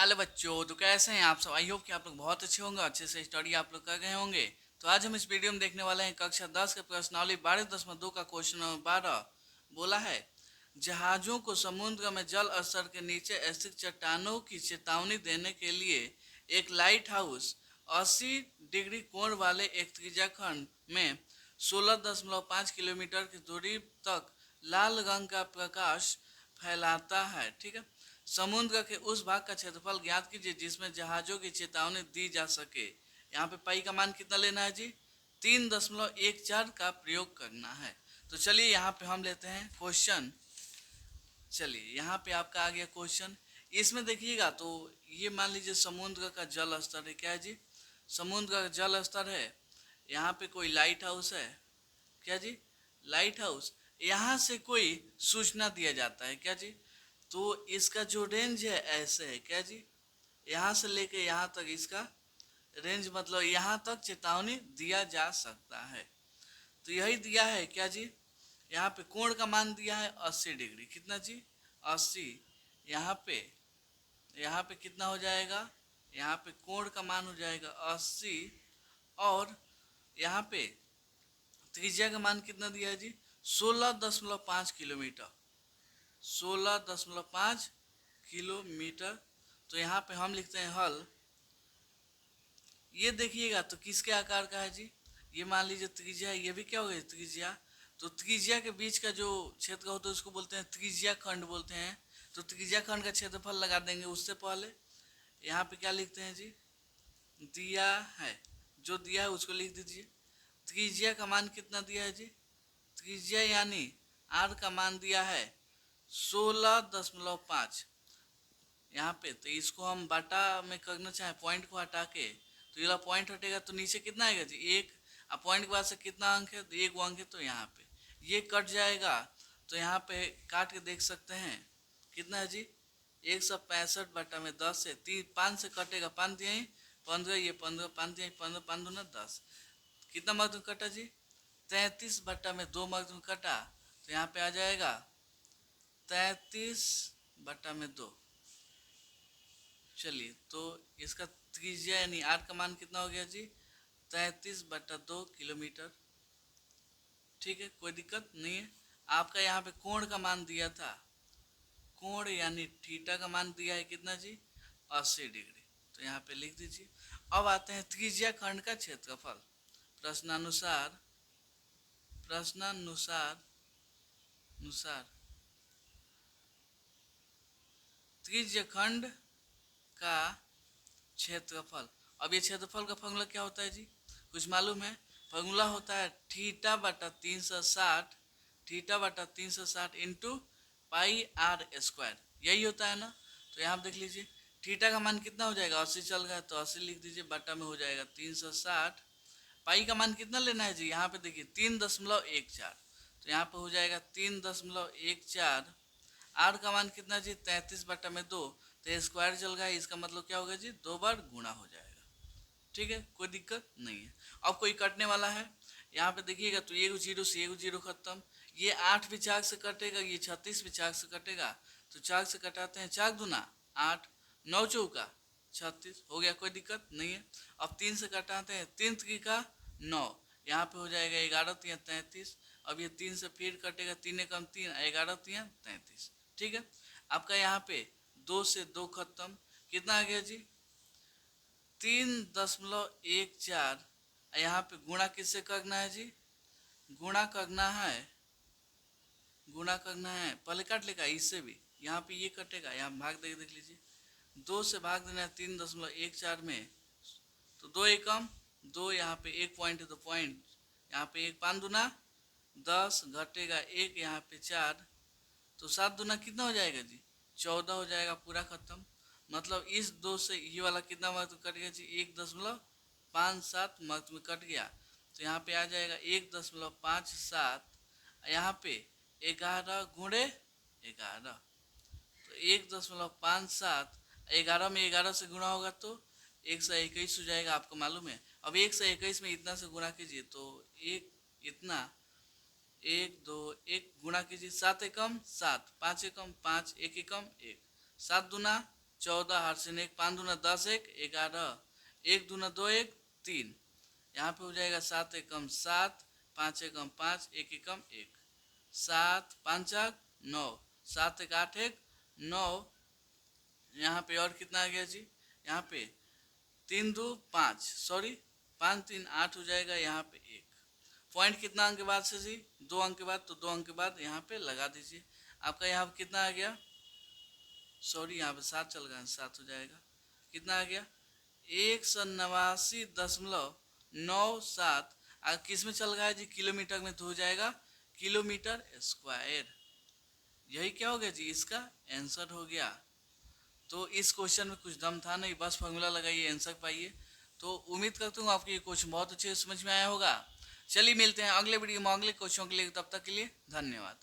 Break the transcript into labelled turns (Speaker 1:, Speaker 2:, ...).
Speaker 1: Hello बच्चों, तो कैसे हैं आप सब। आई होप कि आप लोग बहुत अच्छे होंगे, अच्छे से स्टडी आप लोग कर गए होंगे। तो आज हम इस वीडियो में देखने वाले हैं कक्षा 10 के प्रश्नावली 12.2 का क्वेश्चन नंबर 12। बोला है, जहाजों को समुद्र में जल स्तर के नीचे स्थित चट्टानों की चेतावनी देने के लिए एक लाइट हाउस 80 डिग्री कोण वाले एक त्रिज्याखंड में 16.5 किलोमीटर की दूरी तक लाल रंग का प्रकाश फैलाता है। ठीक है। समुद्र के उस भाग का क्षेत्रफल ज्ञात कीजिए जिसमें जहाजों की चेतावनी दी जा सके। यहाँ पे पाई का मान कितना लेना है जी? 3.14 का प्रयोग करना है। तो चलिए यहाँ पे हम लेते हैं क्वेश्चन। चलिए यहाँ पे आपका आ गया क्वेश्चन। इसमें देखिएगा तो ये मान लीजिए समुद्र का जल स्तर है। क्या है जी? समुद्र का जल स्तर है। यहाँ पे कोई लाइट हाउस है। क्या जी? Light house. यहाँ से कोई सूचना दिया जाता है। क्या जी? तो इसका जो रेंज है ऐसे है। क्या जी? यहाँ से लेके यहाँ तक इसका रेंज, मतलब यहाँ तक चेतावनी दिया जा सकता है। तो यही दिया है। क्या जी? यहाँ पे कोण का मान दिया है 80 डिग्री। कितना जी? 80। यहाँ पे कितना हो जाएगा? यहाँ पे कोण का मान हो जाएगा 80। और यहाँ पे त्रिज्या का मान कितना दिया है जी? 16.5 किलोमीटर। 16.5 किलोमीटर। तो यहाँ पे हम लिखते हैं हल। ये देखिएगा तो किसके आकार का है जी? ये मान लीजिए त्रिज्या है, ये भी क्या हो गया? त्रिज्या। तो त्रिज्या के बीच का जो क्षेत्र होता है उसको बोलते हैं त्रिज्या खंड बोलते हैं। तो त्रिज्या खंड का क्षेत्रफल लगा देंगे। उससे पहले यहाँ पे क्या लिखते हैं जी? दिया है, जो दिया है उसको लिख दीजिए। त्रिज्या का मान कितना दिया है जी? त्रिज्या यानी आर का मान दिया है 16.5। यहाँ पे तो इसको हम बाटा में करना चाहें पॉइंट को हटा के, तो ये पॉइंट हटेगा तो नीचे कितना आएगा जी? एक। अब पॉइंट के बाद से कितना अंक है? तो एक अंक है। तो यहाँ पे ये कट जाएगा। तो यहाँ पे काट के देख सकते हैं कितना है जी? 165/10 है। 5 से कटेगा, 5 दिया 15, ये 15, 5 दिया 15, 5 दूना 10। कितना मार्क्स में कटा जी? 33/2 मार्क्स में कटा। तो यहाँ पे आ जाएगा 33/2। चलिए तो इसका त्रिज्या यानी आर का मान कितना हो गया जी? 33/2 किलोमीटर। ठीक है, कोई दिक्कत नहीं है। आपका यहाँ पे कोण का मान दिया था, कोण यानी थीटा का मान दिया है कितना जी? 80 डिग्री। तो यहाँ पे लिख दीजिए। अब आते हैं त्रिज्या खंड का क्षेत्रफल। प्रश्नानुसार प्रश्नानुसार अनुसार त्रिज्या खंड का क्षेत्रफल। अब ये क्षेत्रफल का फॉर्मूला क्या होता है जी? कुछ मालूम है? फॉर्मूला होता है थीटा बटा 360 इंटू पाई आर स्क्वायर। यही होता है ना? तो यहाँ देख लीजिए थीटा का मान कितना हो जाएगा? 80 चल रहा है तो 80 लिख दीजिए। बटा में हो जाएगा 360। पाई का मान कितना लेना है जी? यहाँ पे देखिए 3.14। तो यहाँ पे हो जाएगा 3.14। आर का मान कितना जी? 33/2। तो स्क्वायर चल रहा है, इसका मतलब क्या होगा जी? 2 बार गुणा हो जाएगा। ठीक है, कोई दिक्कत नहीं है। अब कोई कटने वाला है। यहाँ पे देखिएगा तो एक जीरो से एक जीरो खत्म। ये 8 भी चाक से कटेगा, ये 36 भी चाक से कटेगा। तो चाक से कटाते हैं, चाक दूना 8, 9 चौका 36 हो गया, कोई दिक्कत नहीं है। अब 3 से कटाते हैं, 3 3 9। यहाँ पे हो जाएगा 11 3 33। अब ये 3 से फिर कटेगा, 3 कम 3, 11 3 33। ठीक है। आपका यहाँ पे 2 से 2 खत्म। कितना आ गया जी? 3.14। यहाँ पे गुणा किससे करना है जी? गुणा करना है, गुणा करना है। पहले काट लेगा इससे भी। यहाँ पे ये कटेगा, यहाँ भाग देख लीजिए। 2 से भाग देना है 3.14 में। तो 2 एकम 2, यहाँ पे एक पॉइंट है तो पॉइंट। यहाँ पे एक 5 दूना 10 घटेगा एक, यहाँ पे 4। तो 7 दूना कितना हो जाएगा जी? 14 हो जाएगा, पूरा खत्म। मतलब इस 2 से ये वाला कितना मार्क्स में कट गया जी? 1.57 मार्क्स में कट गया। तो यहाँ पे आ जाएगा 1.57। यहाँ पे 11 गुणे 11। तो 1.57, 11 में 11 से गुणा होगा तो 121 हो जाएगा। आपको मालूम है? अब 121 में इतना से गुणा कीजिए तो एक इतना, 1 2 1 गुणा कीजिए। 7 एकम 7, 5 एकम 5, 1 एकम 1, 7 दूना 14 हार से 1, 5 दूना 10, 1 11, 1 दूना 2, 1 3, यहाँ पे हो जाएगा 7 एकम 7, 5 एकम 5, 1 एकम 1, 7 5 9, 7 1 8 1 9। यहाँ पे और कितना आ गया जी, यहाँ पे 3 2 5, सॉरी 5 3 8 हो जाएगा, यहाँ पे 1 पॉइंट कितना अंक के बाद से जी, 2 अंक के बाद, तो 2 अंक के बाद यहाँ पे लगा दीजिए। आपका यहाँ पे कितना आ गया, सॉरी यहाँ पे 7 चल गया, 7 हो जाएगा, कितना आ गया 189.97। अगर किस में चल रहा है जी, किलोमीटर में, तो हो जाएगा किलोमीटर स्क्वायर। यही क्या हो गया जी, इसका आंसर हो गया। तो इस क्वेश्चन में कुछ दम था नहीं, बस फॉर्मूला लगाइए आंसर पाइए। तो उम्मीद करता हूँ आपको ये क्वेश्चन बहुत अच्छे समझ में आया होगा। चलिए मिलते हैं अगले वीडियो में अगले क्वेश्चन के लिए, तब तक के लिए धन्यवाद।